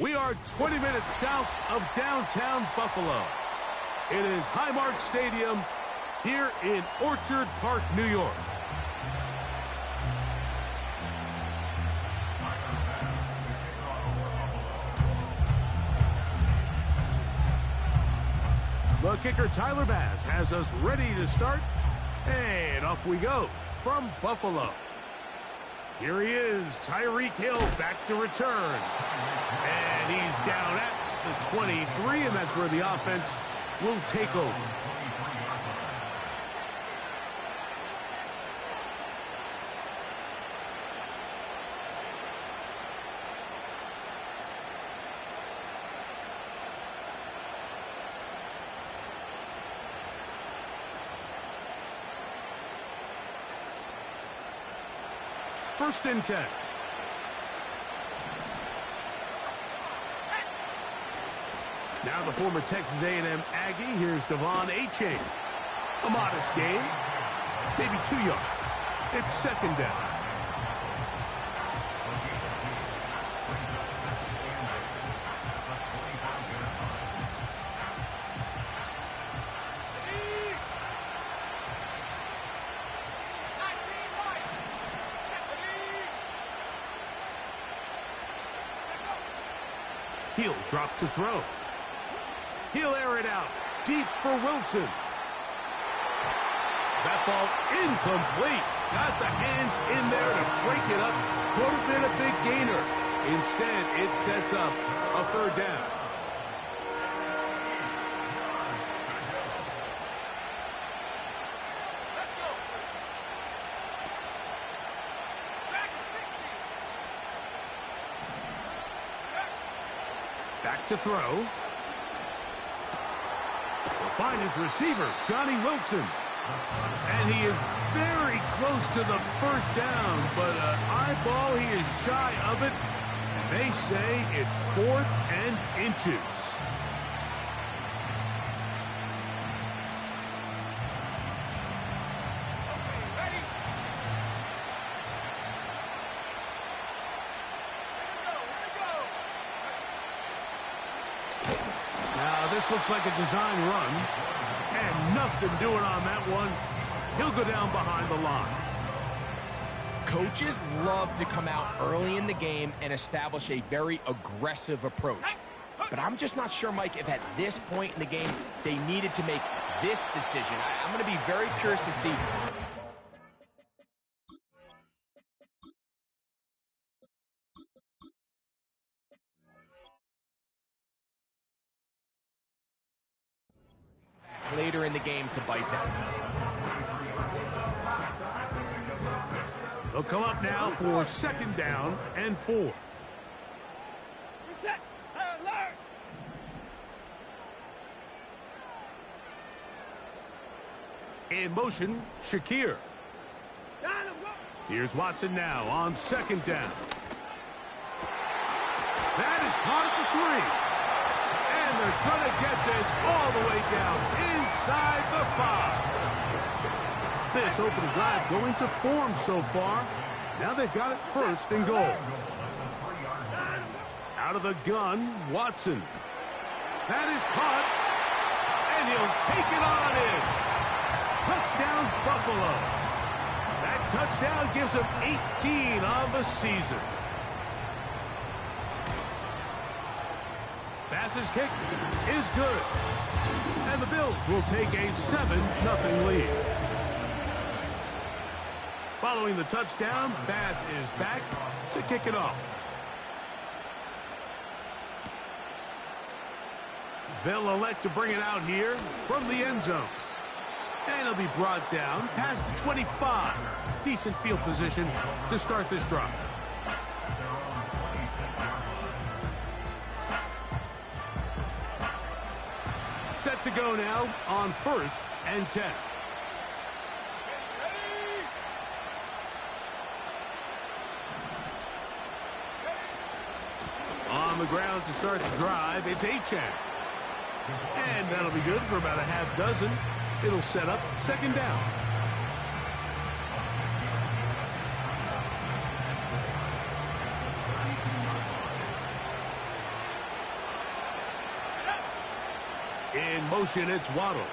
We are 20 minutes south of downtown Buffalo. It is Highmark Stadium here in Orchard Park, New York. The kicker, Tyler Bass, has us ready to start. And off we go from Buffalo. Here he is, Tyreek Hill, back to return. And he's down at the 23, and that's where the offense will take over. First and 10. Now the former Texas A&M Aggie. Here's Devon A-Chain. A modest gain. Maybe 2 yards. It's second down. He'll drop to throw. He'll air it out. Deep for Wilson. That ball incomplete. Got the hands in there to break it up. Could have been a big gainer. Instead, it sets up a third down. Back to throw. He'll find his receiver, Johnny Wilson. And he is very close to the first down, but an eyeball, he is shy of it. And they say it's 4th and inches. This looks like a design run, and nothing doing on that one. He'll go down behind the line. Coaches love to come out early in the game and establish a very aggressive approach. But I'm just not sure, Mike, if at this point in the game they needed to make this decision. I'm going to be very curious to see. Later in the game to bite them. They'll come up now for second down and 4. In motion, Shakir. Here's Watson now on second down. That is caught at the 3. And they're going to get this all the way down inside the 5. This opening drive going to form so far. Now they've got it first and goal. Out of the gun, Watson. That is caught. And he'll take it on in. Touchdown, Buffalo. That touchdown gives them 18 on the season. Bass's kick is good. And the Bills will take a 7-0 lead. Following the touchdown, Bass is back to kick it off. They'll elect to bring it out here from the end zone. And it'll be brought down past the 25. Decent field position to start this drive. Set to go now on first and 10. On the ground to start the drive, it's A-Chan. And that'll be good for about a half dozen. It'll set up second down. In motion, it's Waddle.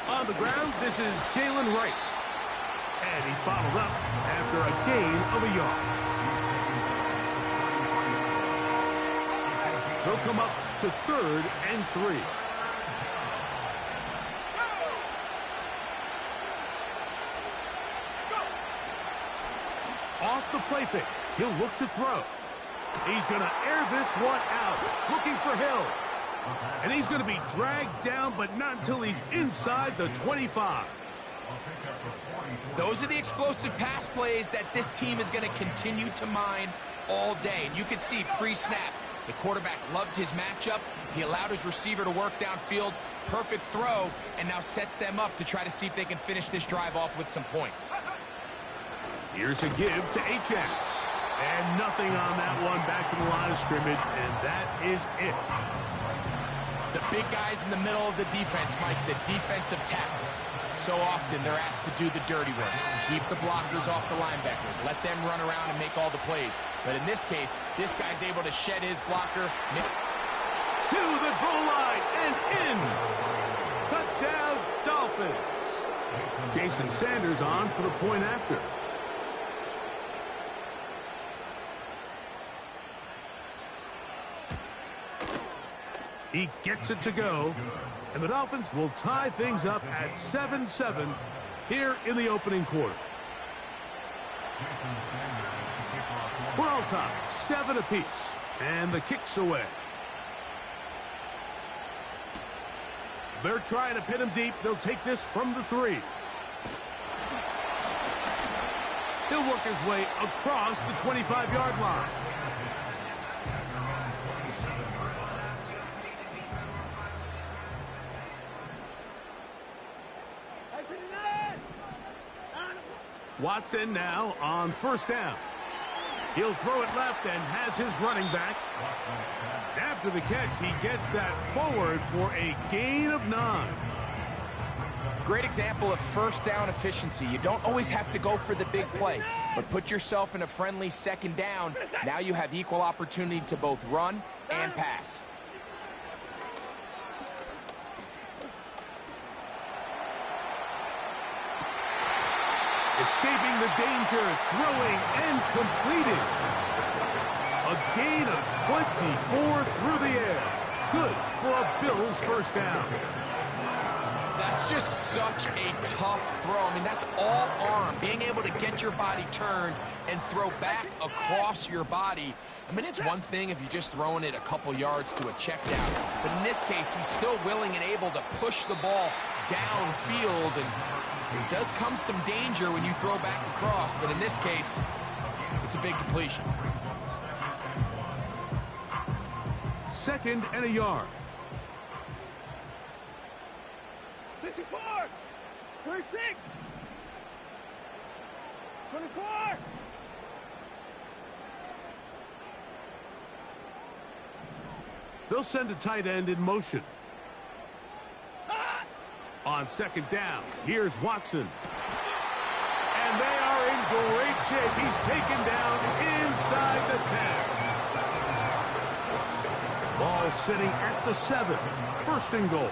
On the ground, this is Jalen Wright. And he's bottled up after a gain of a yard. They'll come up to 3rd and 3. Off the play fake. He'll look to throw. He's going to air this one out, looking for Hill. And he's going to be dragged down, but not until he's inside the 25. Those are the explosive pass plays that this team is going to continue to mine all day. And you can see pre-snap, the quarterback loved his matchup. He allowed his receiver to work downfield. Perfect throw, and now sets them up to try to see if they can finish this drive off with some points. Here's a give to Achane. And nothing on that one, back to the line of scrimmage, and that is it. The big guys in the middle of the defense, Mike, the defensive tackles. So often they're asked to do the dirty work. Keep the blockers off the linebackers. Let them run around and make all the plays. But in this case, this guy's able to shed his blocker. To the goal line and in. Touchdown, Dolphins. Jason Sanders on for the point after. He gets it to go, and the Dolphins will tie things up at 7-7 here in the opening quarter. We're all tied, 7 apiece, and the kick's away. They're trying to pin him deep. They'll take this from the 3. He'll work his way across the 25-yard line. Watson now on 1st down. He'll throw it left and has his running back. After the catch, he gets that forward for a gain of 9. Great example of 1st down efficiency. You don't always have to go for the big play, but put yourself in a friendly 2nd down. Now you have equal opportunity to both run and pass. Escaping the danger, throwing and completing. A gain of 24 through the air. Good for a Bills 1st down. That's just such a tough throw. I mean, that's all arm. Being able to get your body turned and throw back across your body. I mean, it's one thing if you're just throwing it a couple yards to a check down. But in this case, he's still willing and able to push the ball downfield, and there does come some danger when you throw back across, but in this case, it's a big completion. 2nd and a yard. 64, 26, 24. They'll send a tight end in motion. On 2nd down, here's Watson. And they are in great shape. He's taken down inside the 10. Ball sitting at the 7. 1st and goal.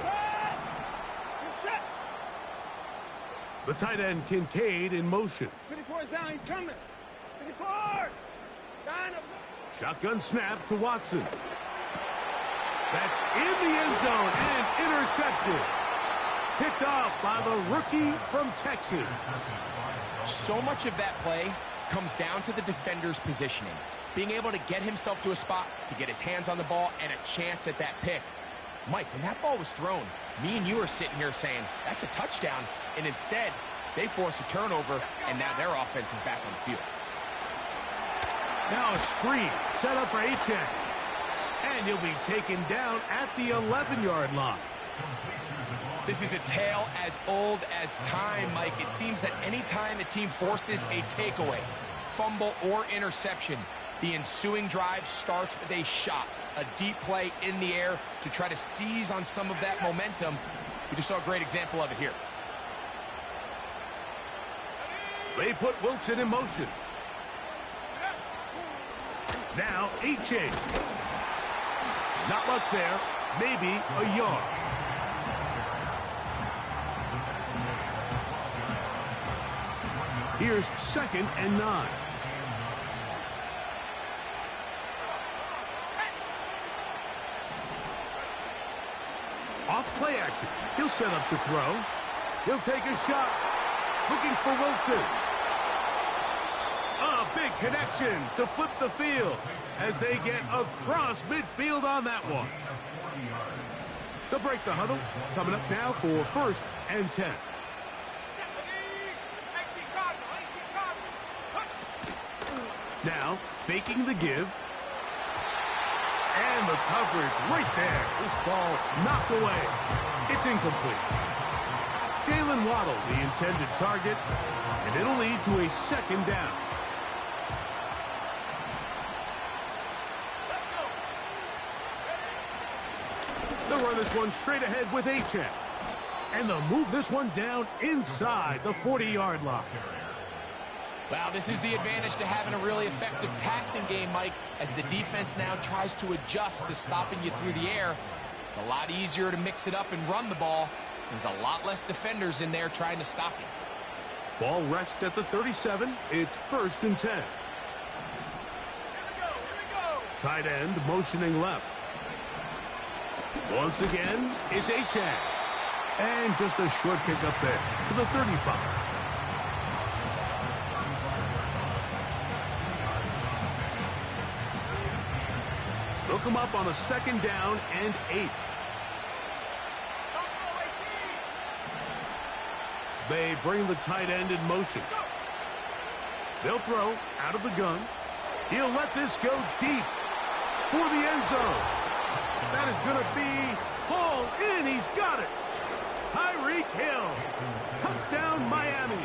The tight end Kincaid in motion. 54 is down, he's coming. 54! Shotgun snap to Watson. That's in the end zone and intercepted. Picked off by the rookie from Texas. So much of that play comes down to the defender's positioning. Being able to get himself to a spot, to get his hands on the ball, and a chance at that pick. Mike, when that ball was thrown, me and you are sitting here saying, that's a touchdown. And instead, they force a turnover, and now their offense is back on the field. Now a screen set up for Achane. And he'll be taken down at the 11-yard line. This is a tale as old as time, Mike. It seems that any time a team forces a takeaway, fumble, or interception, the ensuing drive starts with a shot, a deep play in the air to try to seize on some of that momentum. We just saw a great example of it here. They put Wilson in motion. Now Achane. Not much there. maybe a yard. Here's 2nd and 9. Off play action. He'll set up to throw. He'll take a shot. Looking for Wilson. A big connection to flip the field as they get across midfield on that one. They'll break the huddle. Coming up now for 1st and 10. Now, faking the give. And the coverage right there. This ball knocked away. It's incomplete. Jalen Waddle, the intended target, and it'll lead to a 2nd down. They'll run this one straight ahead with Achane. And they'll move this one down inside the 40-yard line. Wow, this is the advantage to having a really effective passing game, Mike, as the defense now tries to adjust to stopping you through the air. It's a lot easier to mix it up and run the ball. There's a lot less defenders in there trying to stop you. Ball rests at the 37. It's 1st and 10. Tight end motioning left. Once again, it's Achane. And just a short kick up there to the 35. They'll come up on a 2nd down and 8. They bring the tight end in motion. They'll throw out of the gun. He'll let this go deep for the end zone. That is going to be hauled in. He's got it. Tyreek Hill. Touchdown, Miami.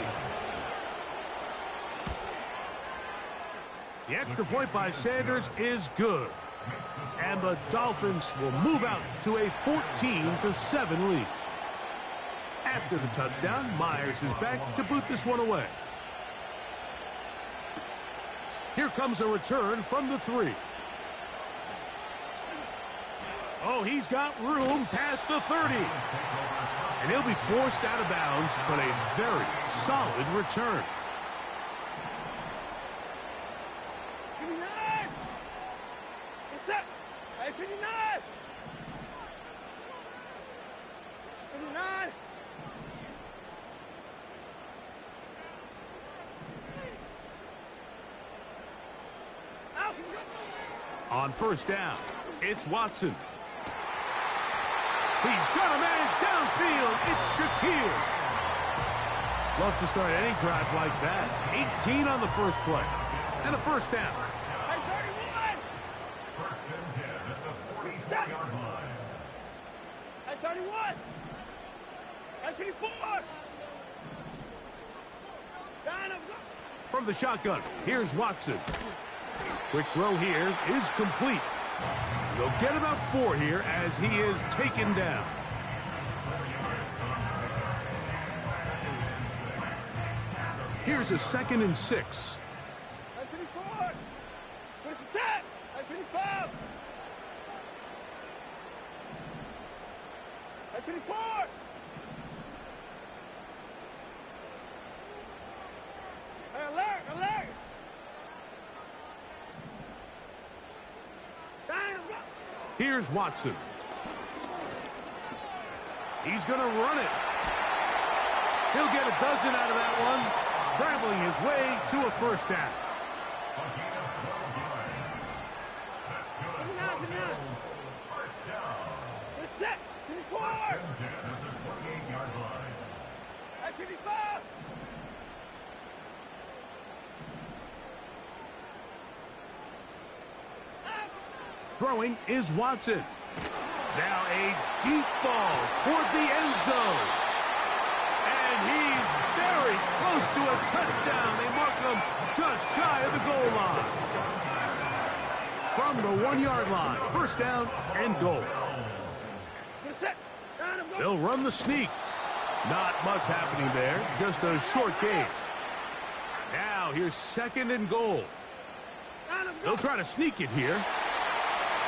The extra point by Sanders is good. And the Dolphins will move out to a 14-7 lead. After the touchdown, Myers is back to boot this one away. Here comes a return from the 3. Oh, he's got room past the 30. And he'll be forced out of bounds, but a very solid return. On 1st down, it's Watson. He's got a man downfield. It's Shakir. Love to start any drive like that. 18 on the first play. And a 1st down. Hey, 31! 1st and 10 at the 40-yard line. Hey, 31! Hey, 24! From the shotgun, here's Watson. Quick throw here is complete. They'll get about 4 here as he is taken down. Here's a 2nd and 6. Hey, 24! Where's the tap? Hey, 25! Hey, 24! Hey, alert! Alert! Here's Watson. He's going to run it. He'll get a dozen out of that one, scrambling his way to a 1st down. They're set. 24. At 25. Throwing is Watson. Now a deep ball toward the end zone. And he's very close to a touchdown. They mark him just shy of the goal line. From the 1-yard line, 1st down and goal. They'll run the sneak. Not much happening there, just a short gain. Now here's 2nd and goal. They'll try to sneak it here.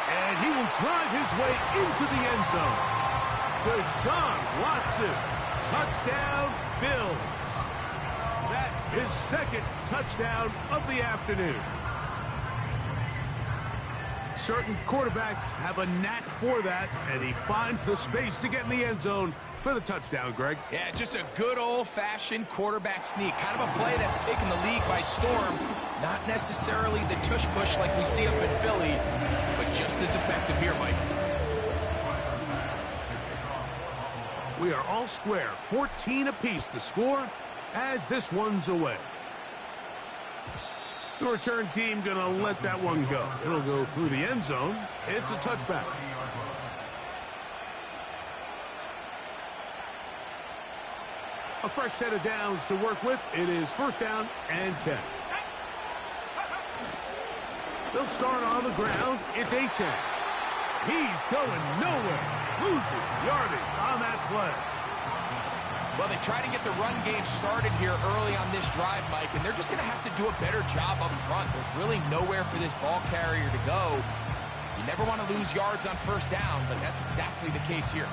And he will drive his way into the end zone. Deshaun Watson, touchdown Bills. That is second touchdown of the afternoon. Certain quarterbacks have a knack for that, and he finds the space to get in the end zone for the touchdown, Greg. Yeah, just a good old-fashioned quarterback sneak. Kind of a play that's taken the league by storm. Not necessarily the tush-push like we see up in Philly, but just as effective here, Mike. We are all square, 14 apiece the score as this one's away. The return team going to let that one go. It'll go through the end zone. It's a touchback. A fresh set of downs to work with. It is first down and 10. They'll start on the ground. It's A-Chain. He's going nowhere. Losing yardage on that play. Well, they try to get the run game started here early on this drive, Mike, and they're just going to have to do a better job up front. There's really nowhere for this ball carrier to go. You never want to lose yards on first down, but that's exactly the case here.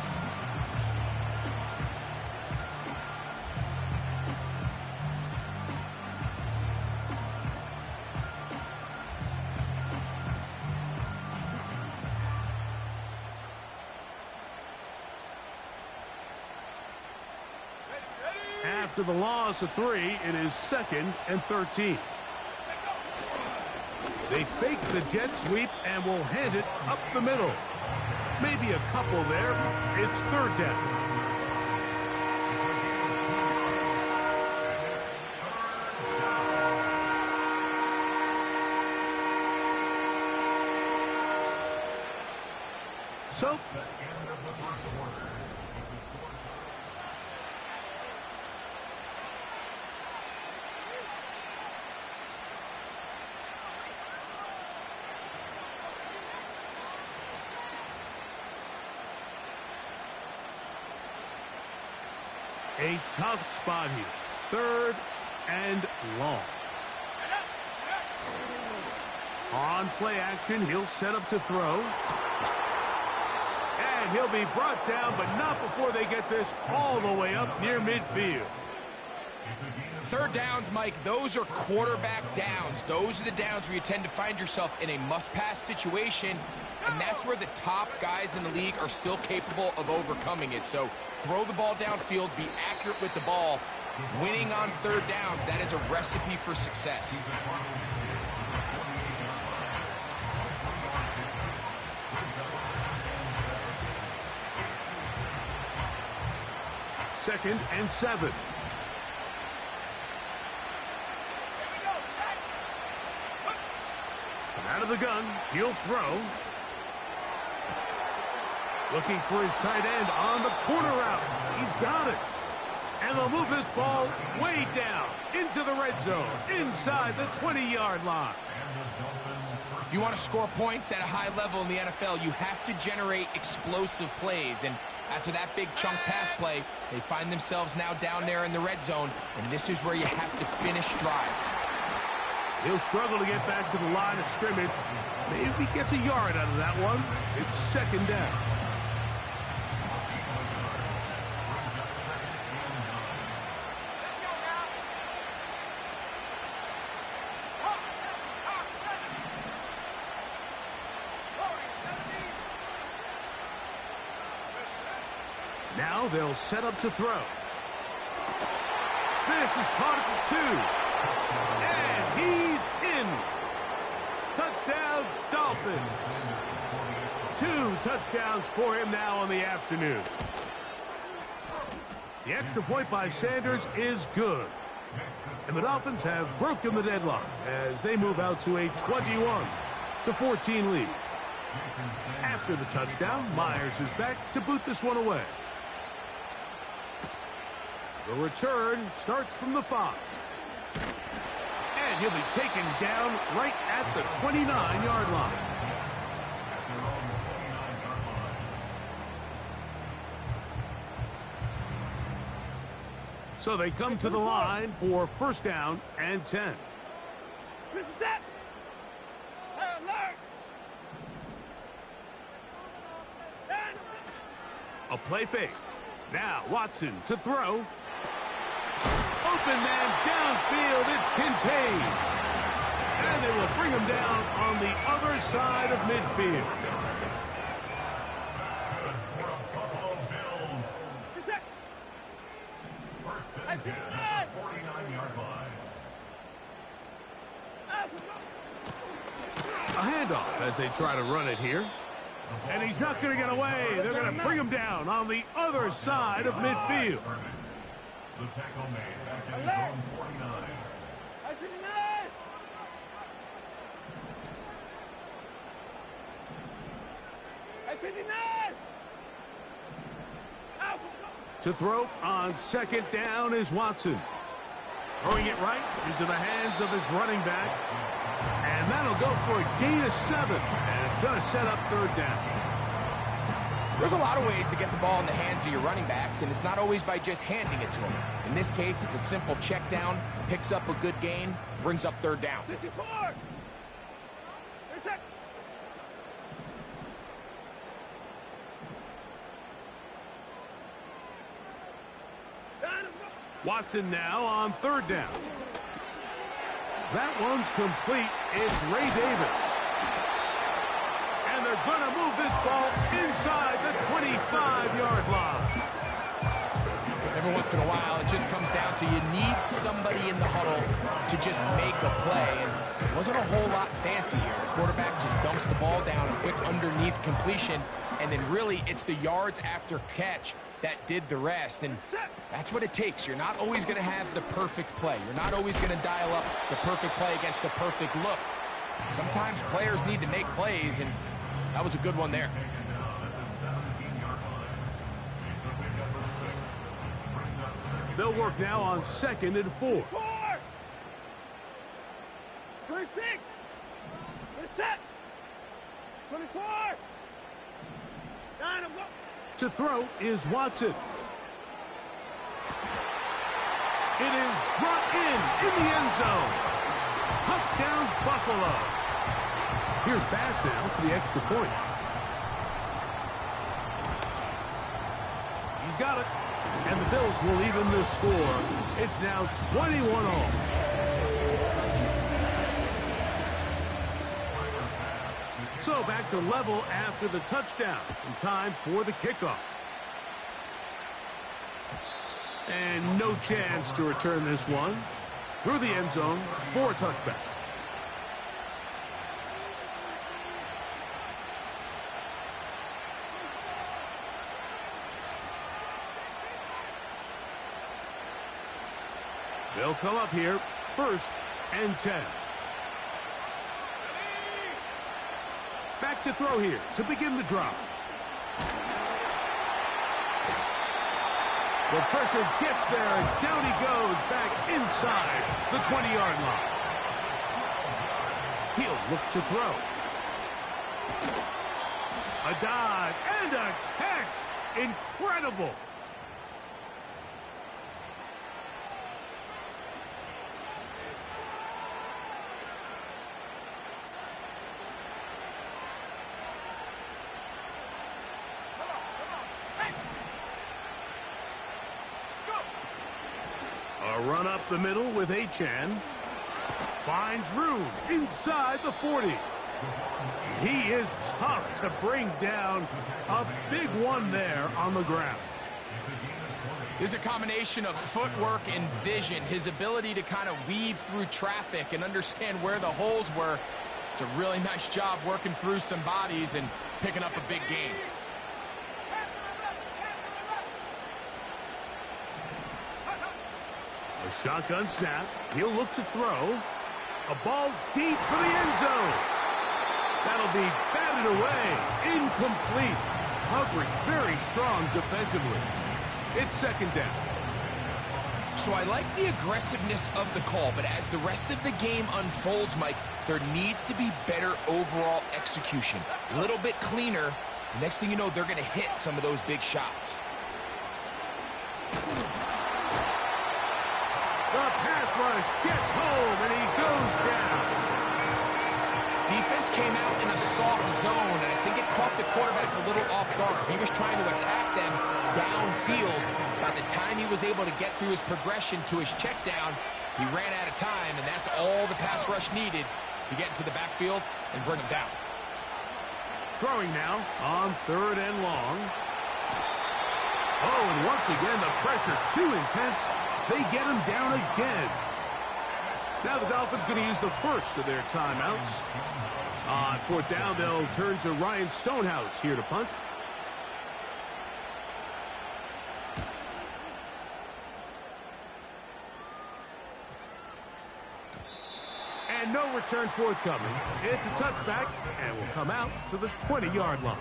After the loss of 3, it is second and 13. They fake the jet sweep and will hand it up the middle. Maybe a couple there. It's third down. So, a tough spot here. Third and long. On play action, he'll set up to throw. And he'll be brought down, but not before they get this all the way up near midfield. Third downs, Mike, those are quarterback downs. Those are the downs where you tend to find yourself in a must-pass situation, and that's where the top guys in the league are still capable of overcoming it. So throw the ball downfield, be accurate with the ball. Winning on third downs, that is a recipe for success. Second and 7. Out of the gun, he'll throw. Looking for his tight end on the corner route. He's got it. And they'll move this ball way down into the red zone, inside the 20-yard line. If you want to score points at a high level in the NFL, you have to generate explosive plays. And after that big chunk pass play, they find themselves now down there in the red zone. And this is where you have to finish drives. He'll struggle to get back to the line of scrimmage. Maybe he gets a yard out of that one. It's second down. Now they'll set up to throw. This is caught at the 2. And he's in. Touchdown, Dolphins. 2 touchdowns for him now on the afternoon. The extra point by Sanders is good. And the Dolphins have broken the deadlock as they move out to a 21-14 lead. After the touchdown, Myers is back to boot this one away. The return starts from the 5. And he'll be taken down right at the 29-yard line. So they come to the line for first down and 10. This is it. Hey, alert. A play fake. Now Watson to throw. Open man downfield. It's Kincaid. And they will bring him down on the other side of midfield. A handoff as they try to run it here. And he's not going to get away. They're going to bring him down on the other side of midfield. The tackle made back in his own 49. To throw on second down is Watson. Throwing it right into the hands of his running back. And that'll go for a gain of 7. And it's going to set up third down. There's a lot of ways to get the ball in the hands of your running backs, and it's not always by just handing it to them. In this case, it's a simple check down, picks up a good gain, brings up third down. 54! Watson now on third down. That one's complete. It's Ray Davis. And they're going to move this ball inside the 25-yard line. Every once in a while, it just comes down to you need somebody in the huddle to just make a play. And it wasn't a whole lot fancy here. The quarterback just dumps the ball down, a quick underneath completion, and then really it's the yards after catch that did the rest. And that's what it takes. You're not always going to have the perfect play. You're not always going to dial up the perfect play against the perfect look. Sometimes players need to make plays, and that was a good one there. They'll work now on 2nd and 4. 26! Get set! 24! 9, I'm going! To throw is Watson. It is brought in the end zone. Touchdown, Buffalo. Here's Bass now for the extra point. He's got it. And the Bills will even the score. It's now 21-all. So back to level after the touchdown. And time for the kickoff. And no chance to return this one. Through the end zone for a touchback. They'll come up here, 1st and 10. Back to throw here to begin the drive. The pressure gets there, and down he goes back inside the 20-yard line. He'll look to throw. A dive and a catch. Incredible. A run up the middle with Achan. Finds room inside the 40. He is tough to bring down. A big one there on the ground. There's a combination of footwork and vision. His ability to kind of weave through traffic and understand where the holes were. It's a really nice job working through some bodies and picking up a big gain. A shotgun snap. He'll look to throw. A ball deep for the end zone. That'll be batted away. Incomplete. Coverage very strong defensively. It's 2nd down. So I like the aggressiveness of the call, but as the rest of the game unfolds, Mike, there needs to be better overall execution. A little bit cleaner. Next thing you know, they're going to hit some of those big shots. The pass rush gets home, and he goes down. Defense came out in a soft zone, and I think it caught the quarterback a little off guard. He was trying to attack them, field. By the time he was able to get through his progression to his check down, he ran out of time, and that's all the pass rush needed to get into the backfield and bring him down. Throwing now on 3rd and long. Oh, and once again, the pressure too intense. They get him down again. Now the Dolphins going to use the first of their timeouts. On 4th down, they'll turn to Ryan Stonehouse here to punt. And no return forthcoming. It's a touchback, and will come out to the 20-yard line.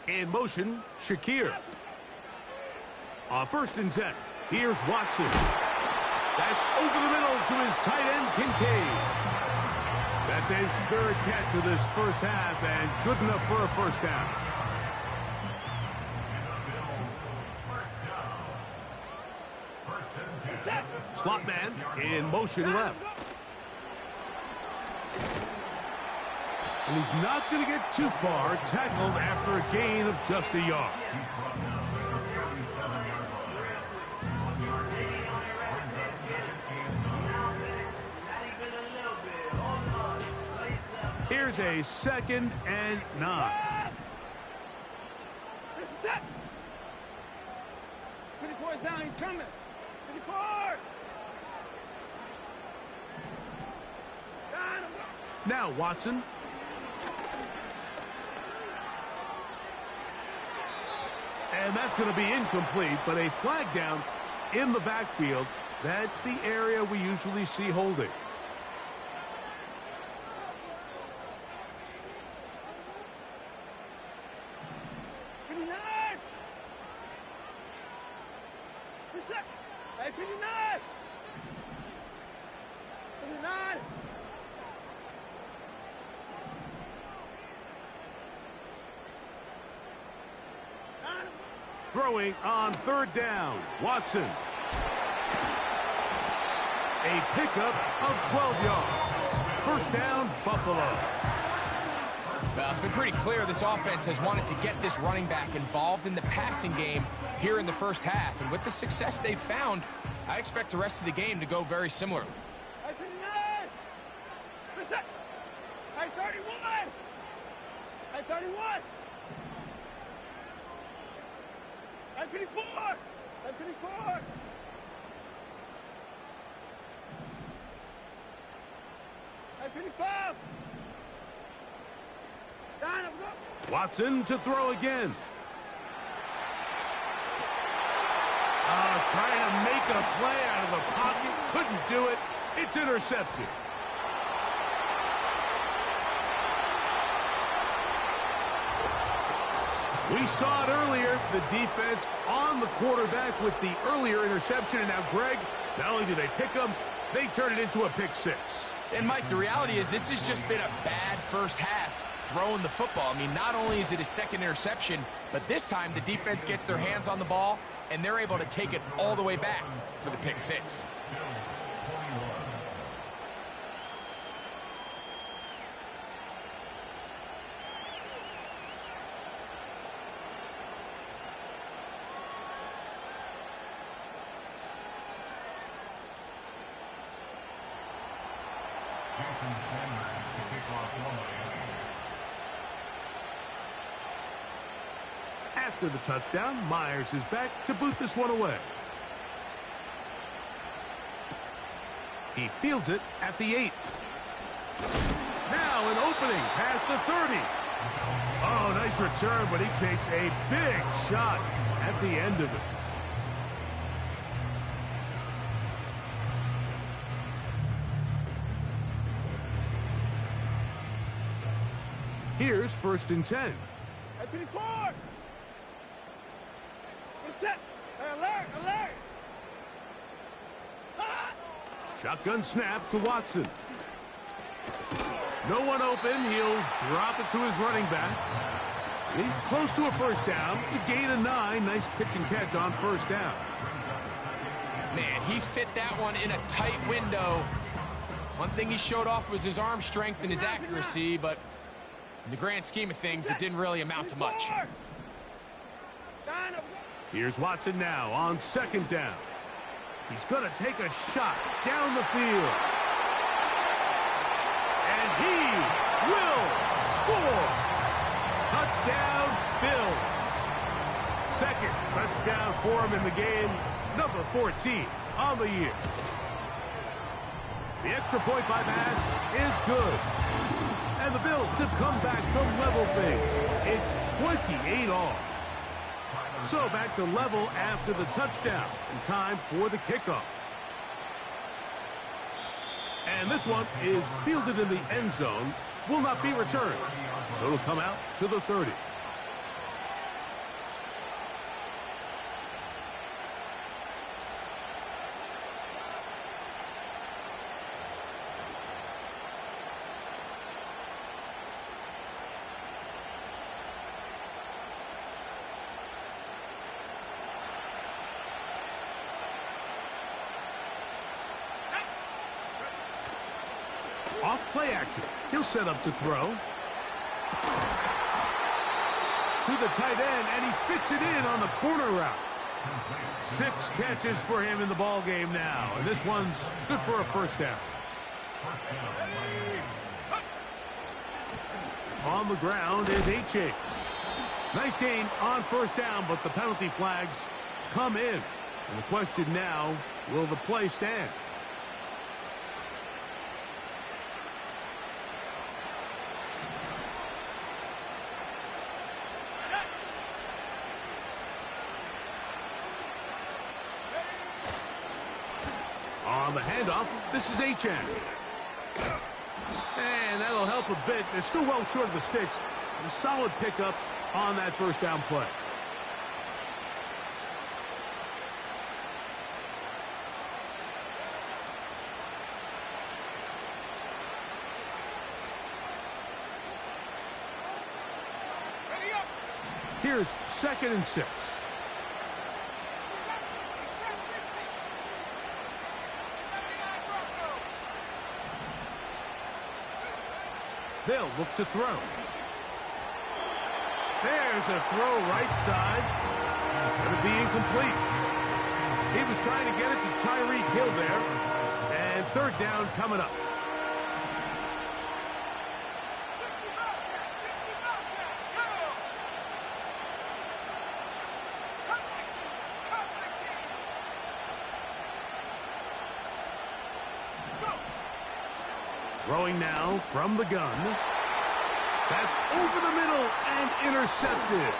In motion, Shakir. On 1st and 10, here's Watson. That's over the middle to his tight end, Kincaid. That's his 3rd catch of this first half, and good enough for a first down. Slot man in motion left. And he's not going to get too far, tackled after a gain of just a yard. Here's a 2nd and 9. This is it. 24 down, he's coming. 24. Now Watson. And that's going to be incomplete, but a flag down in the backfield. That's the area we usually see holding. Throwing on 3rd down, Watson. A pickup of 12 yards. First down, Buffalo. Well, it's been pretty clear this offense has wanted to get this running back involved in the passing game here in the first half. And with the success they've found, I expect the rest of the game to go very similarly. I 31. I 31. I 54. I 54. I 55. Watson to throw again. Trying to make a play out of the pocket. Couldn't do it. It's intercepted. We saw it earlier, the defense on the quarterback with the earlier interception. And now, Greg, not only do they pick him, they turn it into a pick 6. And, Mike, the reality is this has just been a bad first half throwing the football. I mean, not only is it a second interception, but this time the defense gets their hands on the ball, and they're able to take it all the way back for the pick 6. After the touchdown, Myers is back to boot this one away. He fields it at the 8. Now an opening past the 30. Oh, nice return, but he takes a big shot at the end of it. Here's 1st and 10. I 54. Set. Alert, alert. Ah! Shotgun snap to Watson. No one open. He'll drop it to his running back. He's close to a first down. To gain a 9. Nice pitch and catch on 1st down. Man, he fit that one in a tight window. One thing he showed off was his arm strength and his accuracy, but in the grand scheme of things, it didn't really amount to much. Here's Watson now on second down. He's going to take a shot down the field. And he will score. Touchdown, Bills. Second touchdown for him in the game. Number 14 on the year. The extra point by Bass is good. And the Bills have come back to level things. It's 28 all. So back to level after the touchdown. And time for the kickoff. And this one is fielded in the end zone. Will not be returned. So it'll come out to the 30. Off play action. He'll set up to throw. To the tight end, and he fits it in on the corner route. 6 catches for him in the ball game now, and this one's good for a first down. On the ground is H.A. Nice gain on first down, but the penalty flags come in. And the question now, will the play stand? On the handoff, this is H.A. And that'll help a bit. They're still well short of the sticks. A solid pickup on that first down play. Here's 2nd and 6. They'll look to throw. There's a throw right side. It's going to be incomplete. He was trying to get it to Tyreek Hill there. And 3rd down coming up. Throwing now from the gun. That's over the middle and intercepted.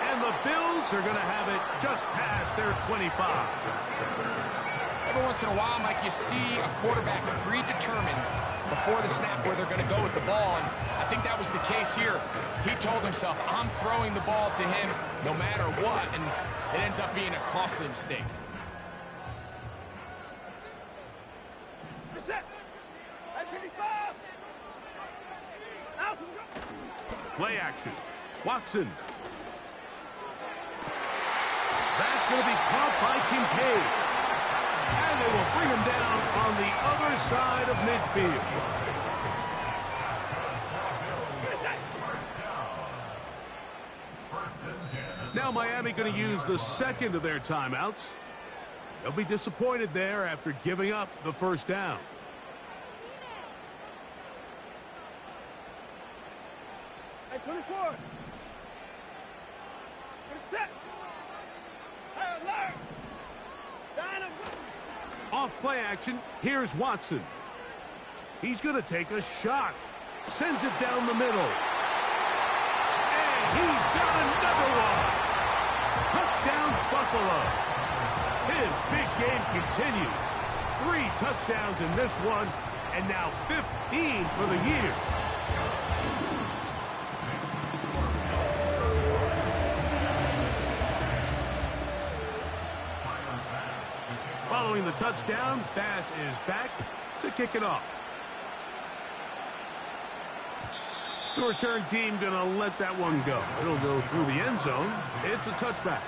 And the Bills are going to have it just past their 25. Every once in a while, Mike, you see a quarterback predetermined before the snap where they're going to go with the ball, and I think that was the case here. He told himself, I'm throwing the ball to him no matter what, and it ends up being a costly mistake. Play action. Watson. That's going to be caught by Kincaid. And they will bring him down on the other side of midfield. Now Miami going to use the 2nd of their timeouts. They'll be disappointed there after giving up the first down. Hey, 24. Set. Alert. Off play action. Here's Watson. He's going to take a shot. Sends it down the middle. And he's got another one. Touchdown, Buffalo. His big game continues. 3 touchdowns in this one, and now 15 for the year. Following the touchdown, Bass is back to kick it off. The return team going to let that one go. It'll go through the end zone. It's a touchback.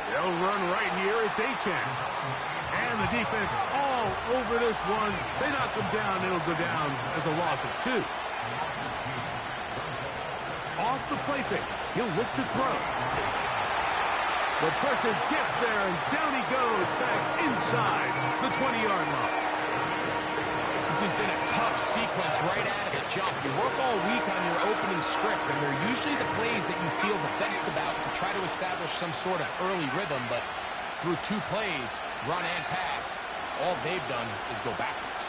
They'll run right here. It's Achane. And the defense all over this one. They knock him down. It'll go down as a loss of 2. Off the play fake. He'll look to throw. The pressure gets there, and down he goes back inside the 20-yard line. This has been a tough sequence right out of the jump. You work all week on your opening script, and they're usually the plays that you feel the best about to try to establish some sort of early rhythm, but through 2 plays, run and pass, all they've done is go backwards.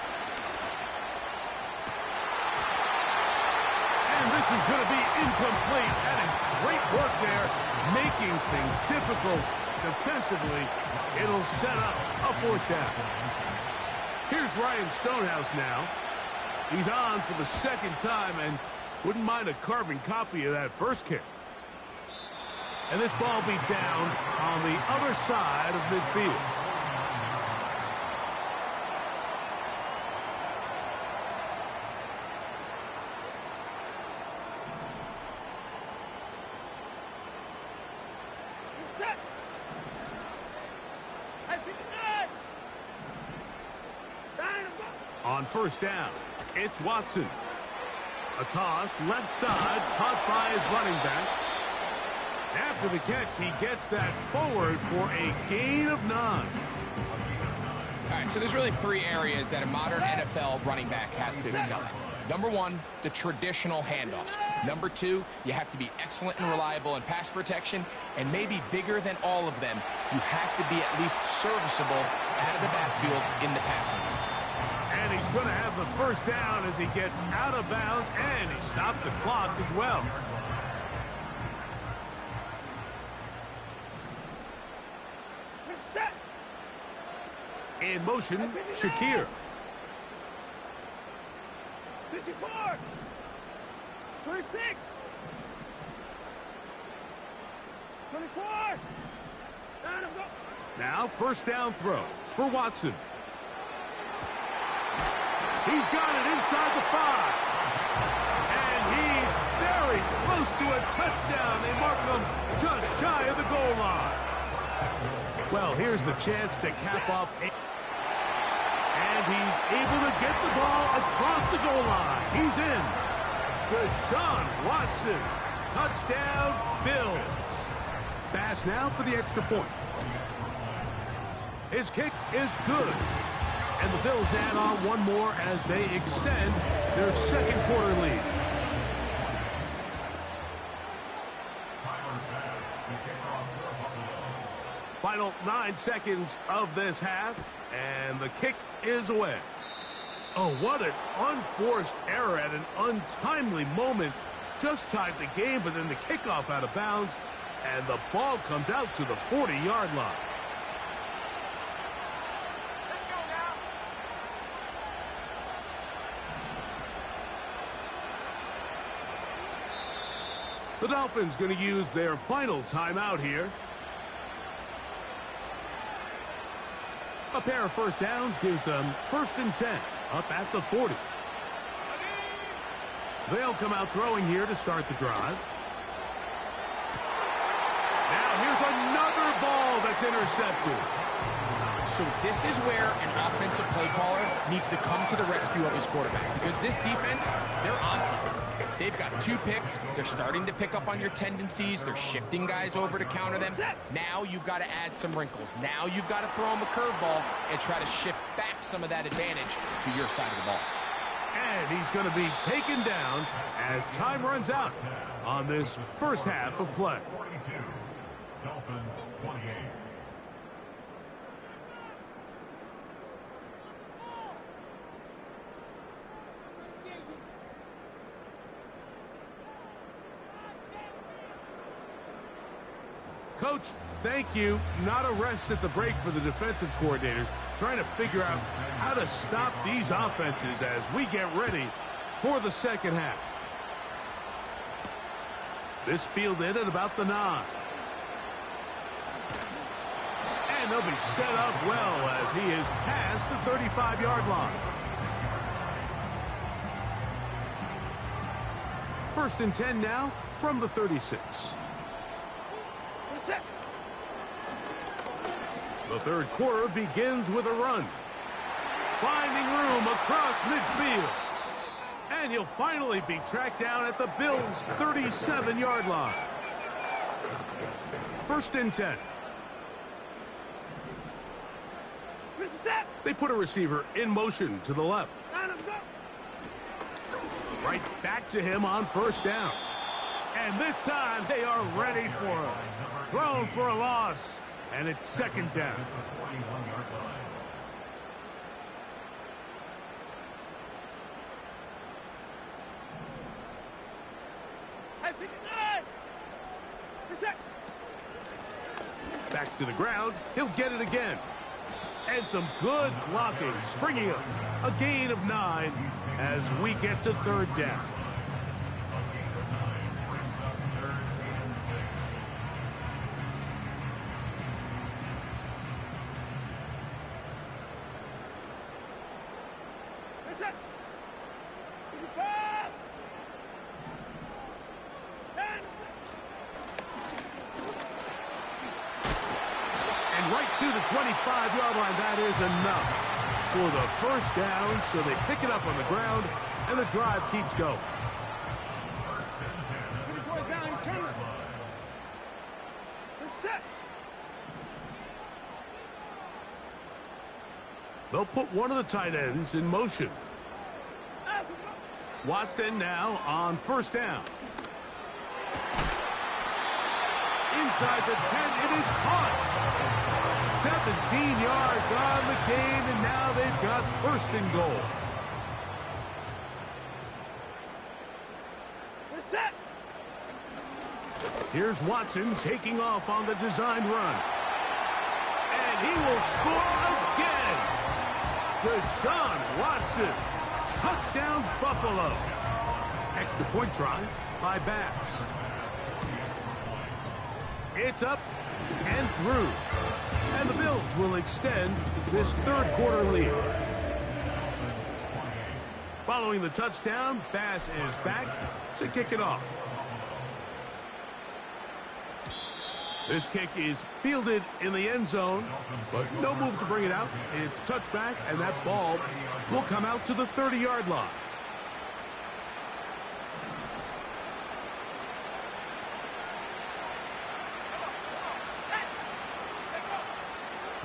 And this is going to be incomplete. That is great work there, making things difficult defensively. It'll set up a 4th down. Here's Ryan Stonehouse now. He's on for the 2nd time and wouldn't mind a carbon copy of that first kick. And this ball be down on the other side of midfield. On 1st down, it's Watson. A toss, left side, caught by his running back. After the catch, he gets that forward for a gain of 9. All right, so there's really 3 areas that a modern NFL running back has to excel at. Number 1, the traditional handoffs. Number 2, you have to be excellent and reliable in pass protection, and maybe bigger than all of them, you have to be at least serviceable out of the backfield in the passing game. And he's going to have the 1st down as he gets out of bounds, and he stopped the clock as well. In motion, Shakir. 54. 26. 24. Down and go. Now 1st down throw for Watson. He's got it inside the 5. And he's very close to a touchdown. They mark him just shy of the goal line. Well, here's the chance to cap off. And he's able to get the ball across the goal line. He's in. Deshaun Watson. Touchdown, Bills. Pass now for the extra point. His kick is good. And the Bills add on one more as they extend their 2nd quarter lead. Final 9 seconds of this half, and the kick is away. Oh, what an unforced error at an untimely moment. Just tied the game, but then the kickoff out of bounds, and the ball comes out to the 40-yard line. The Dolphins going to use their final timeout here. A pair of 1st downs gives them 1st and 10 up at the 40. They'll come out throwing here to start the drive. Now here's another ball that's intercepted. So this is where an offensive play caller needs to come to the rescue of his quarterback, because this defense, they're onto you. They've got 2 picks. They're starting to pick up on your tendencies. They're shifting guys over to counter them. Now you've got to add some wrinkles. Now you've got to throw them a curveball and try to shift back some of that advantage to your side of the ball. And he's going to be taken down as time runs out on this 1st half of play. Dolphins 28. Coach, thank you. Not a rest at the break for the defensive coordinators, trying to figure out how to stop these offenses as we get ready for the second half. This fielded at about the 9. And they'll be set up well as he is past the 35-yard line. First and 10 now from the 36. The third quarter begins with a run. Finding room across midfield. And he'll finally be tracked down at the Bills' 37-yard line. First and 10. They put a receiver in motion to the left. Right back to him on first down. And this time they are ready for him. Thrown for a loss. And it's second down. Back to the ground. He'll get it again. And some good blocking. Springing up. A gain of 9 as we get to third down. To the 25-yard line. That is enough for the first down, so they pick it up on the ground, and the drive keeps going. They'll put one of the tight ends in motion. Watson now on first down. Inside the 10, it is caught. 17 yards on the gain, and now they've got first and goal. Here's Watson taking off on the designed run. And he will score again. Deshaun Watson. Touchdown, Buffalo. Extra point try by Bass. It's up and through. And the Bills will extend this third quarter lead. Following the touchdown, Bass is back to kick it off. This kick is fielded in the end zone, but no move to bring it out. It's touchback, and that ball will come out to the 30-yard line.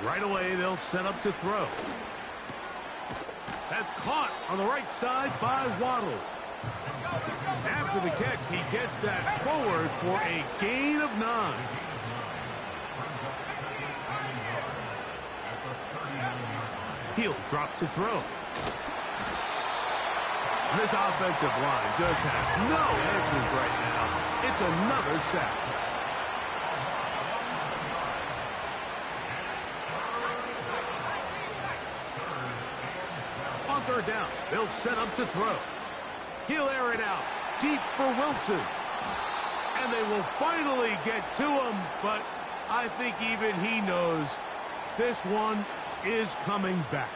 Right away, they'll set up to throw. That's caught on the right side by Waddle. After the catch, he gets that forward for a gain of 9. He'll drop to throw. And this offensive line just has no answers right now. It's another sack. On third down, they'll set up to throw. He'll air it out deep for Wilson. And they will finally get to him, but I think even he knows this one is coming back.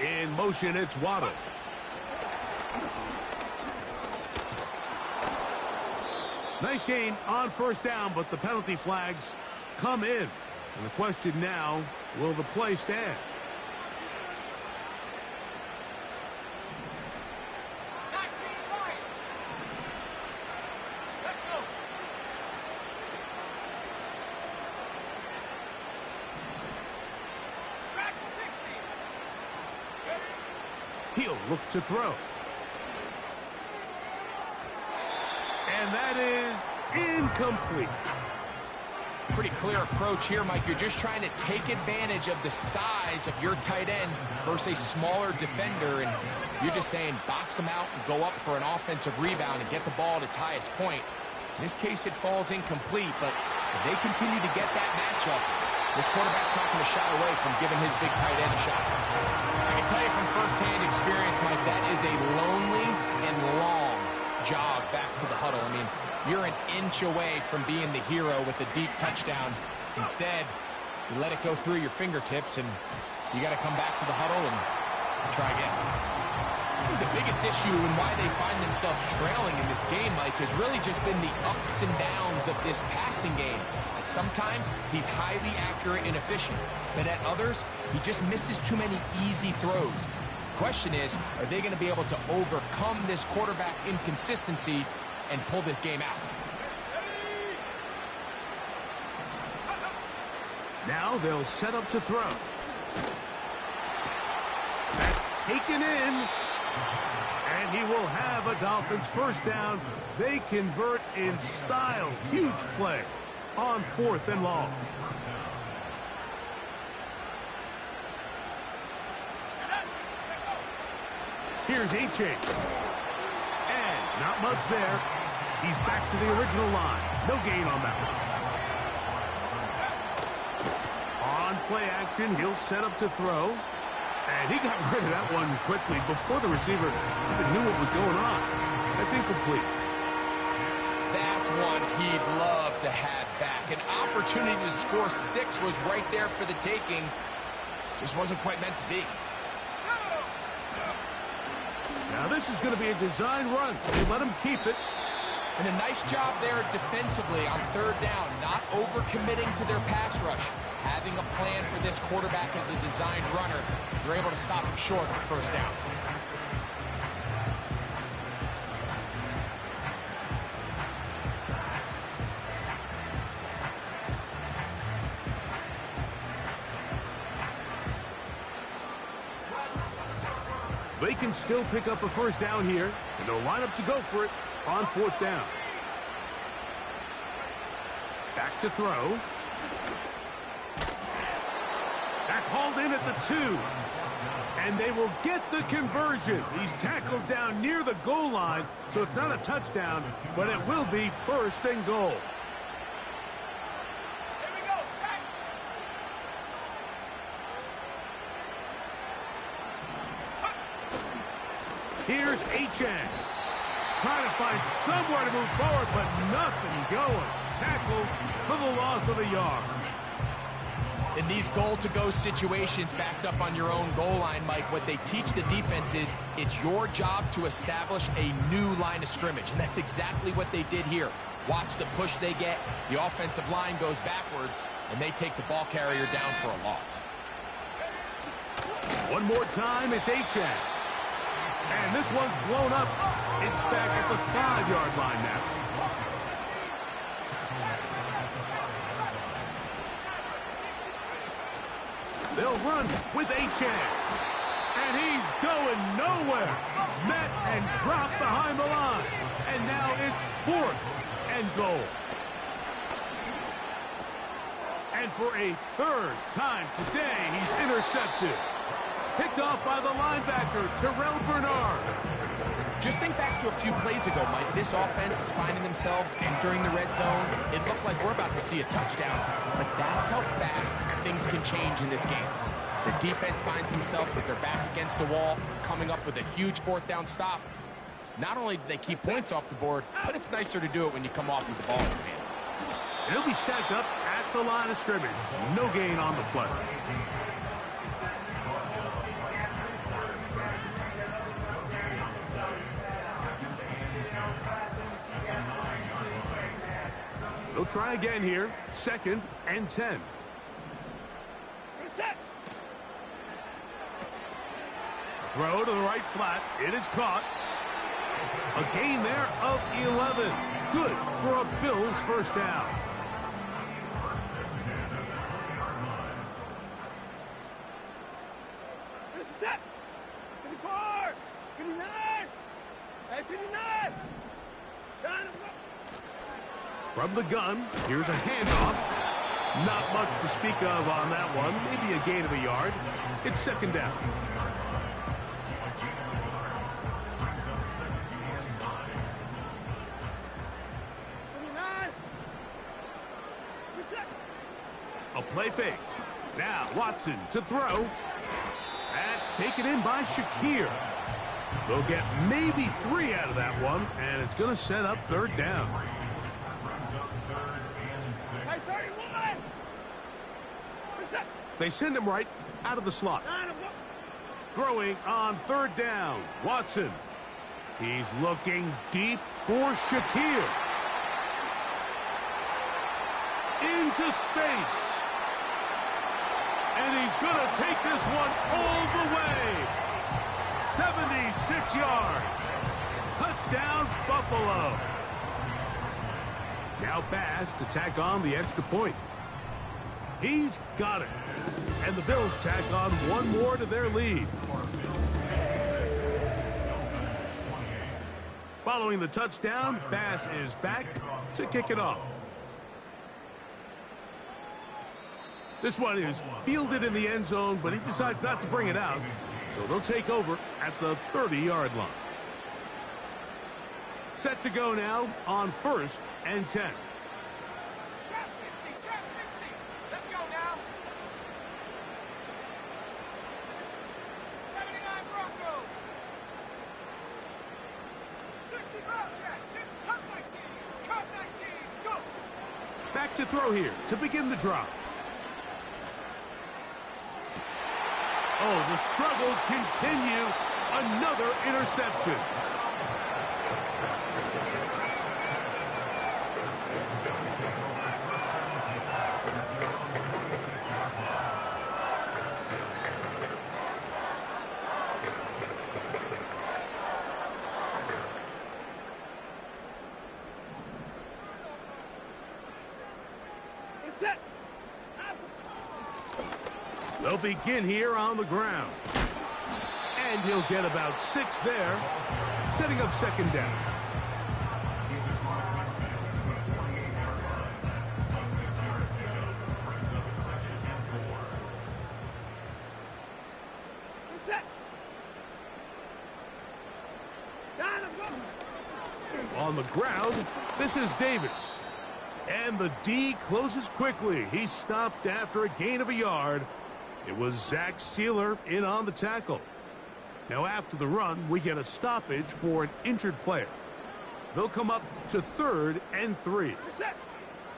In motion, it's Waddle. Nice gain on first down, but the penalty flags come in. And the question now, will the play stand? He'll look to throw. And that is incomplete. Pretty clear approach here, Mike. You're just trying to take advantage of the size of your tight end versus a smaller defender, and you're just saying box him out and go up for an offensive rebound and get the ball at its highest point. In this case, it falls incomplete, but if they continue to get that matchup, this quarterback's not going to shy away from giving his big tight end a shot. I can tell you from firsthand experience, Mike, that is a lonely and long jog back to the huddle. I mean, you're an inch away from being the hero with a deep touchdown. Instead, you let it go through your fingertips, and you got to come back to the huddle and try again. I think the biggest issue and why they find themselves trailing in this game, Mike, has really just been the ups and downs of this passing game. And sometimes he's highly accurate and efficient, but at others, he just misses too many easy throws. Question is, are they going to be able to overcome this quarterback inconsistency and pull this game out? Now they'll set up to throw. That's taken in. And he will have a Dolphins first down. They convert in style. Huge play on 4th and long. Here's A-Chain. And not much there. He's back to the original line. No gain on that one. On play action, he'll set up to throw. And he got rid of that one quickly before the receiver even knew what was going on. That's incomplete. That's one he'd love to have back. An opportunity to score 6 was right there for the taking. Just wasn't quite meant to be. Now this is going to be a design run. They let him keep it. And a nice job there defensively on 3rd down, not overcommitting to their pass rush. Having a plan for this quarterback as a designed runner, they're able to stop him short of 1st down. They can still pick up a 1st down here, and they'll line up to go for it on 4th down. Back to throw. That's hauled in at the 2. And they will get the conversion. He's tackled down near the goal line, so it's not a touchdown, but it will be 1st and goal. Here we go, sack. Here's Achan. Trying to find somewhere to move forward, but nothing going. Tackle for the loss of a yard. In these goal-to-go situations backed up on your own goal line, Mike, what they teach the defense is it's your job to establish a new line of scrimmage, and that's exactly what they did here. Watch the push they get. The offensive line goes backwards, and they take the ball carrier down for a loss. One more time, it's Achan. And this one's blown up. It's back at the 5-yard line now. They'll run with Achan. And he's going nowhere. Met and dropped behind the line. And now it's 4th and goal. And for a 3rd time today, he's intercepted. Picked off by the linebacker, Terrell Bernard. Just think back to a few plays ago, Mike. This offense is finding themselves entering the red zone. It looked like we're about to see a touchdown, but that's how fast things can change in this game. The defense finds themselves with their back against the wall, coming up with a huge 4th down stop. Not only do they keep points off the board, but it's nicer to do it when you come off with the ball in your hand. And he'll be stacked up at the line of scrimmage. No gain on the play. They'll try again here. 2nd and 10. Reset. Throw to the right flat. It is caught. A gain there of 11. Good for a Bills first down. Reset. 54. 59. 59. Down. From the gun, here's a handoff. Not much to speak of on that one. Maybe a gain of a yard. It's second down. A play fake. Now Watson to throw. That's taken in by Shakir. They'll get maybe 3 out of that one, and it's going to set up third down. Hey, 31! They send him right out of the slot. Throwing on third down. Watson. He's looking deep for Shakir. Into space. And he's going to take this one all the way. 76 yards. Touchdown, Buffalo. Now Bass to tack on the extra point. He's got it. And the Bills tack on one more to their lead. Following the touchdown, Bass is back to kick it off. This one is fielded in the end zone, but he decides not to bring it out. So they'll take over at the 30-yard line. Set to go now on 1st and 10. Trap 60, trap 60. Let's go now. 79 Broncos. 60 Bobcats. 6 cut 19. Cut 19. Go. Back to throw here to begin the drive. Oh, the struggles continue. Another interception. Set. They'll begin here on the ground. And he'll get about 6 there, setting up second down. Set. On the ground, this is Davis. And the D closes quickly. He stopped after a gain of a yard. It was Zach Sealer in on the tackle. Now after the run, we get a stoppage for an injured player. They'll come up to 3rd and 3.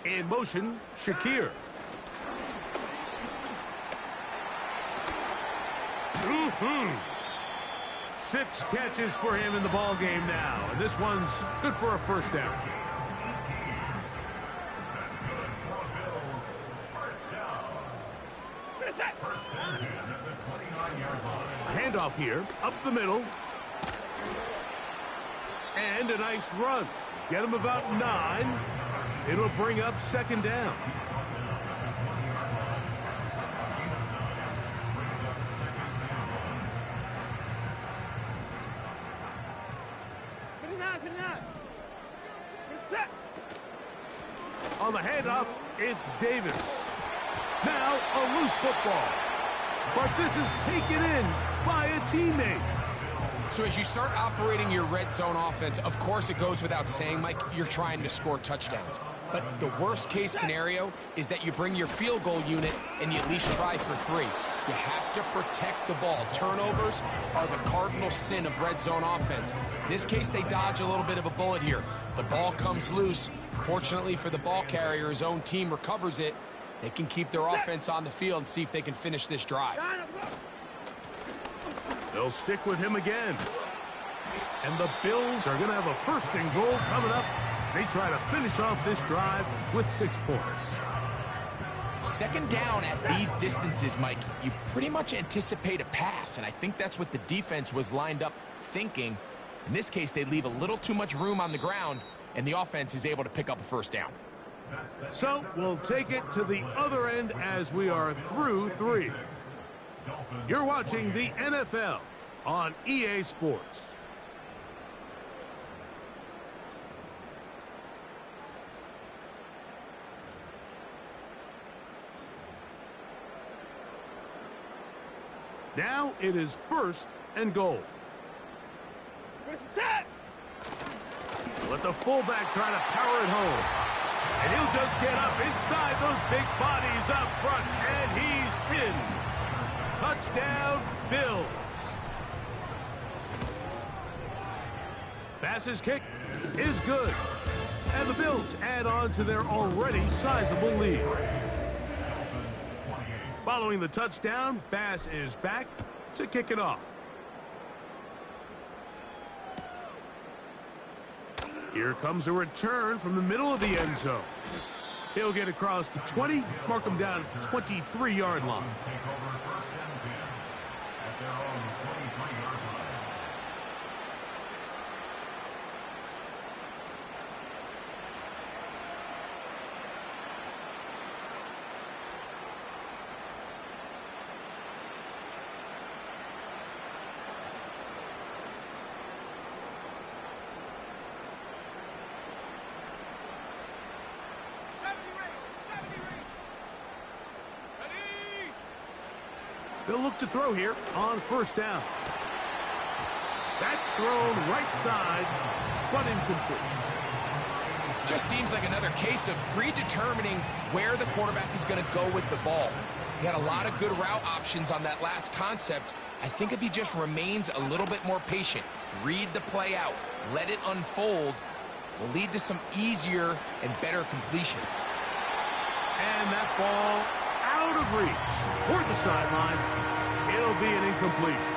In motion, Shakir. 6 catches for him in the ball game now. And this one's good for a first down. Handoff here, up the middle. And a nice run. Get him about 9. It'll bring up second down. On the handoff, it's Davis. Now a loose football. But this is taken in by a teammate. So as you start operating your red zone offense, of course it goes without saying, Mike, you're trying to score touchdowns. But the worst case scenario is that you bring your field goal unit and you at least try for 3. You have to protect the ball. Turnovers are the cardinal sin of red zone offense. In this case, they dodge a little bit of a bullet here. The ball comes loose. Fortunately for the ball carrier, his own team recovers it. They can keep their offense on the field and see if they can finish this drive. They'll stick with him again. And the Bills are going to have a 1st and goal coming up. They try to finish off this drive with 6 points. Second down at these distances, Mike, you pretty much anticipate a pass, and I think that's what the defense was lined up thinking. In this case, they leave a little too much room on the ground, and the offense is able to pick up a 1st down. So we'll take it to the other end as we are through 3. You're watching the NFL on EA Sports. Now it is 1st and goal. Where's the tap? Let the fullback try to power it home. And he'll just get up inside those big bodies up front. And he's in. Touchdown, Bills. Bass's kick is good. And the Bills add on to their already sizable lead. Following the touchdown, Bass is back to kick it off. Here comes a return from the middle of the end zone. He'll get across the 20, mark him down at the 23-yard line. They'll look to throw here on 1st down. That's thrown right side, but incomplete. Just seems like another case of predetermining where the quarterback is going to go with the ball. He had a lot of good route options on that last concept. I think if he just remains a little bit more patient, read the play out, let it unfold, will lead to some easier and better completions. And that ball out of reach toward the sideline. It'll be an incompletion.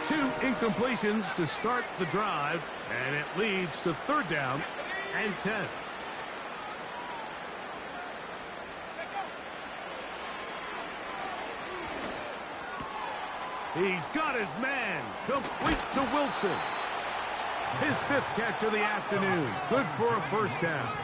2 incompletions to start the drive, and it leads to 3rd down and 10. He's got his man, complete to Wilson. His 5th catch of the afternoon, good for a 1st down.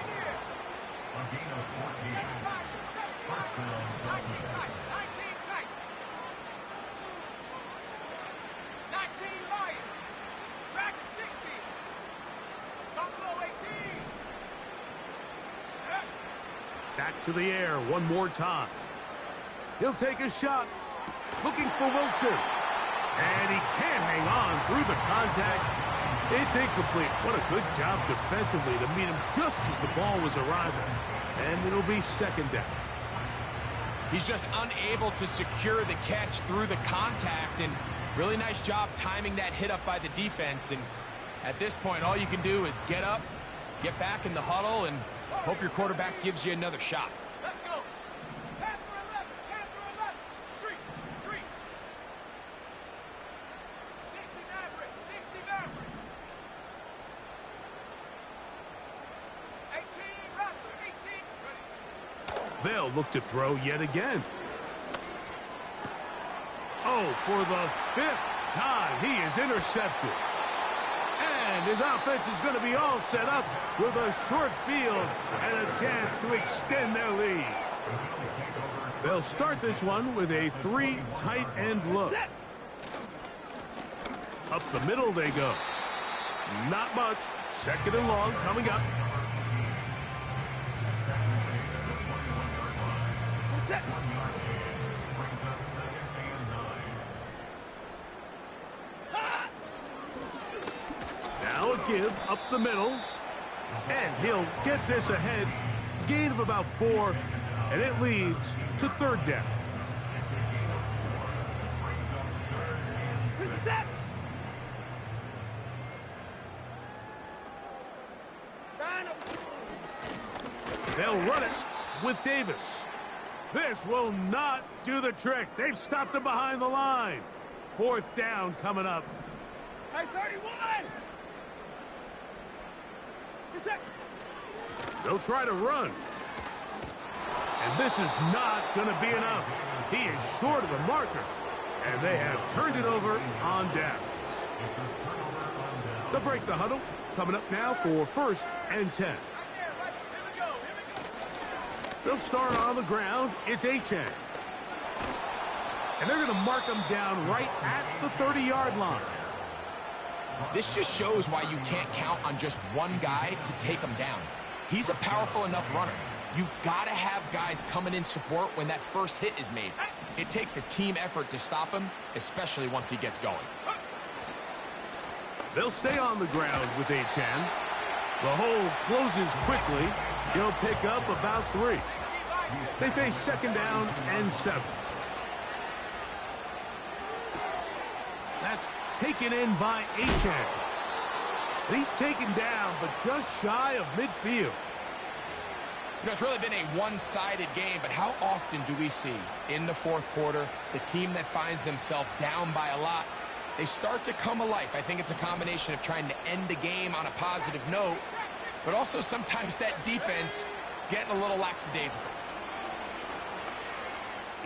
Back to the air one more time. He'll take a shot, looking for Wilson. And he can't hang on through the contact. It's incomplete. What a good job defensively to meet him just as the ball was arriving. And it'll be 2nd down. He's just unable to secure the catch through the contact, and really nice job timing that hit up by the defense. And at this point, all you can do is get up, get back in the huddle, and hope your quarterback gives you another shot. Let's go. Pass for 11. Pass for 11. Street. 60 Maverick. 60 Maverick. 18 Raptor. 18. Ready. They'll look to throw yet again. Oh, for the 5th time, he is intercepted. And his offense is going to be all set up with a short field and a chance to extend their lead. They'll start this one with a 3 tight end look. Up the middle they go. Not much. 2nd and long coming up. Now a give up the middle. And he'll get this ahead. Gain of about 4. And it leads to 3rd down. They'll run it with Davis. This will not do the trick. They've stopped him behind the line. 4th down coming up. Hey, 31! They'll try to run. And this is not going to be enough. He is short of the marker. And they have turned it over on downs. They'll break the huddle. Coming up now for 1st and 10. They'll start on the ground. It's Achane. And they're going to mark him down right at the 30-yard line. This just shows why you can't count on just one guy to take him down. He's a powerful enough runner. You got to have guys coming in support when that first hit is made. It takes a team effort to stop him, especially once he gets going. They'll stay on the ground with Achan. The hole closes quickly. He'll pick up about 3. They face 2nd down and 7. That's taken in by Achan. He's taken down, but just shy of midfield. You know, it's really been a one-sided game, but how often do we see in the 4th quarter the team that finds themselves down by a lot, they start to come alive? I think it's a combination of trying to end the game on a positive note, but also sometimes that defense getting a little lackadaisical.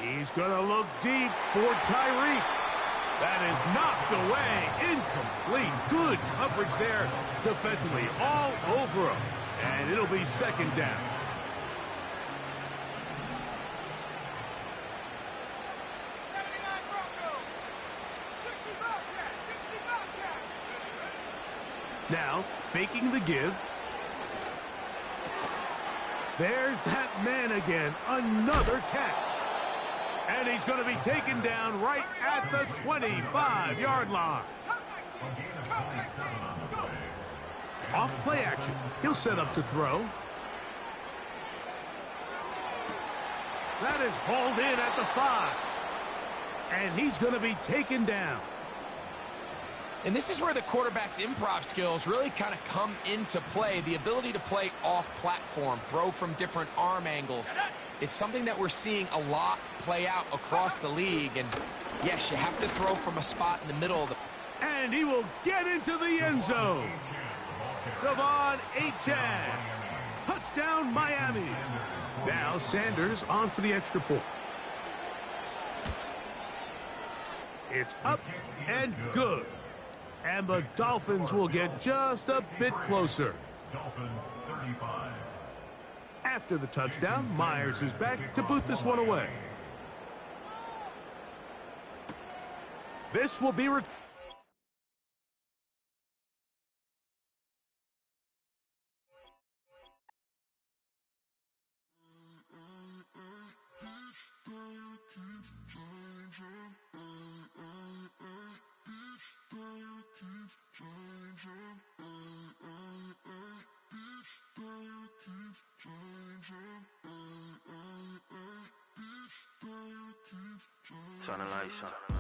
He's going to look deep for Tyreek. That is knocked away. Incomplete. Good coverage there defensively all over him. And it'll be 2nd down. Now, faking the give. There's that man again. Another catch. And he's going to be taken down right at the 25-yard line. Off play action. He'll set up to throw. That is hauled in at the 5. And he's going to be taken down. And this is where the quarterback's improv skills really kind of come into play. The ability to play off-platform, throw from different arm angles. It's something that we're seeing a lot play out across the league. And, yes, you have to throw from a spot in the middle of the... And he will get into the end zone. Devon Achan. Touchdown, Miami. Now Sanders on for the extra point. It's up and good. And the Dolphins will get just a bit closer. Dolphins 35. After the touchdown, Myers is back to boot this one away. This will be... Turn the lights on.